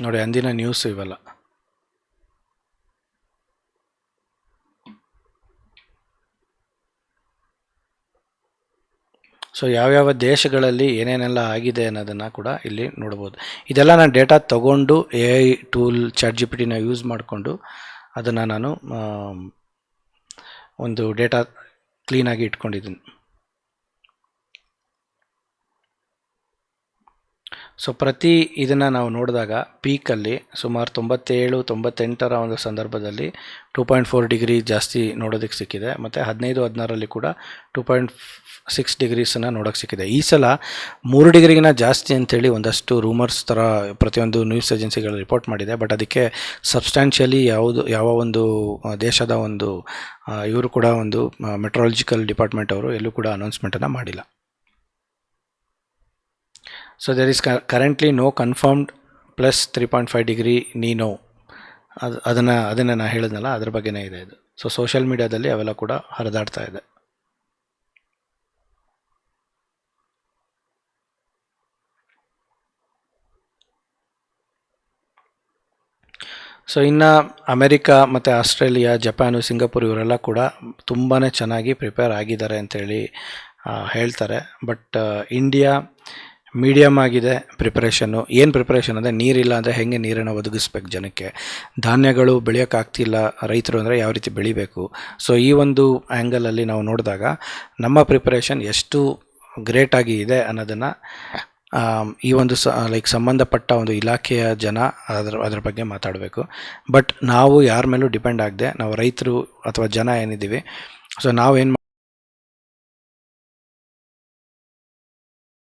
ನೋಡಿ ಅಂದಿನ ನ್ಯೂಸ್ ಇವೆಲ್ಲ. ಸೊ ಯಾವ್ಯಾವ ದೇಶಗಳಲ್ಲಿ ಏನೇನೆಲ್ಲ ಆಗಿದೆ ಅನ್ನೋದನ್ನು ಕೂಡ ಇಲ್ಲಿ ನೋಡ್ಬೋದು. ಇದೆಲ್ಲ ನಾನು ಡೇಟಾ ತೊಗೊಂಡು AI ಟೂಲ್ ChatGPTನ ಯೂಸ್ ಮಾಡಿಕೊಂಡು ಅದನ್ನು ನಾನು ಒಂದು ಡೇಟಾ ಕ್ಲೀನಾಗಿ ಇಟ್ಕೊಂಡಿದ್ದೀನಿ. ಸೊ ಪ್ರತಿ ಇದನ್ನು ನಾವು ನೋಡಿದಾಗ ಪೀಕಲ್ಲಿ ಸುಮಾರು 97-98ರ ಒಂದು ಸಂದರ್ಭದಲ್ಲಿ 2.4 ಡಿಗ್ರಿ ಜಾಸ್ತಿ ನೋಡೋದಕ್ಕೆ ಸಿಕ್ಕಿದೆ, ಮತ್ತು 15-16ರಲ್ಲಿ ಕೂಡ 2.6 ಡಿಗ್ರೀಸನ್ನು ನೋಡೋಕ್ಕೆ ಸಿಕ್ಕಿದೆ. ಈ ಸಲ 3 ಡಿಗ್ರಿಗಿನ ಜಾಸ್ತಿ ಅಂಥೇಳಿ ಒಂದಷ್ಟು ರೂಮರ್ಸ್ ಥರ ಪ್ರತಿಯೊಂದು ನ್ಯೂಸ್ ಏಜೆನ್ಸಿಗಳು ರಿಪೋರ್ಟ್ ಮಾಡಿದೆ. ಬಟ್ ಅದಕ್ಕೆ ಸಬ್ಸ್ಟ್ಯಾನ್ಷಿಯಲಿ ಯಾವ ಒಂದು ದೇಶದ ಒಂದು ಇವರು ಕೂಡ ಒಂದು ಮೆಟ್ರಾಲಜಿಕಲ್ ಡಿಪಾರ್ಟ್ಮೆಂಟ್ ಅವರು ಎಲ್ಲೂ ಕೂಡ ಅನೌನ್ಸ್ಮೆಂಟನ್ನು ಮಾಡಿಲ್ಲ. So there is currently no confirmed plus 3.5 degree ನೀನೋ ಅದನ್ನು ನಾನು ಹೇಳಿದ್ನಲ್ಲ, ಅದ್ರ ಬಗ್ಗೆನೇ ಇದೆ ಇದು. ಸೊ ಸೋಷಿಯಲ್ ಮೀಡಿಯಾದಲ್ಲಿ ಅವೆಲ್ಲ ಕೂಡ ಹರಿದಾಡ್ತಾ ಇದೆ. ಸೊ ಇನ್ನು ಅಮೆರಿಕಾ ಮತ್ತು ಆಸ್ಟ್ರೇಲಿಯಾ, ಜಪಾನು, ಸಿಂಗಾಪುರ್ ಇವರೆಲ್ಲ ಕೂಡ ತುಂಬಾ ಚೆನ್ನಾಗಿ ಪ್ರಿಪೇರ್ ಆಗಿದ್ದಾರೆ ಅಂತೇಳಿ ಹೇಳ್ತಾರೆ. ಬಟ್ ಇಂಡಿಯಾ ಮೀಡಿಯಮ್ ಆಗಿದೆ ಪ್ರಿಪ್ರೇಷನ್ನು. ಏನು ಪ್ರಿಪ್ರೇಷನ್ ಅಂದರೆ, ನೀರಿಲ್ಲ ಅಂದರೆ ಹೇಗೆ ನೀರನ್ನು ಒದಗಿಸ್ಬೇಕು ಜನಕ್ಕೆ, ಧಾನ್ಯಗಳು ಬೆಳೆಯೋಕ್ಕಾಗ್ತಿಲ್ಲ ರೈತರು ಅಂದರೆ ಯಾವ ರೀತಿ ಬೆಳಿಬೇಕು. ಸೊ ಈ ಒಂದು ಆ್ಯಂಗಲಲ್ಲಿ ನಾವು ನೋಡಿದಾಗ ನಮ್ಮ ಪ್ರಿಪ್ರೇಷನ್ ಎಷ್ಟು ಗ್ರೇಟಾಗಿ ಇದೆ ಅನ್ನೋದನ್ನು ಈ ಒಂದು ಸಂಬಂಧಪಟ್ಟ ಒಂದು ಇಲಾಖೆಯ ಜನ ಅದ್ರ ಬಗ್ಗೆ ಮಾತಾಡಬೇಕು. ಬಟ್ ನಾವು ಯಾರ ಮೇಲೂ ಡಿಪೆಂಡ್ ಆಗದೆ, ನಾವು ರೈತರು ಅಥವಾ ಜನ ಏನಿದ್ದೀವಿ, ಸೊ ನಾವೇನು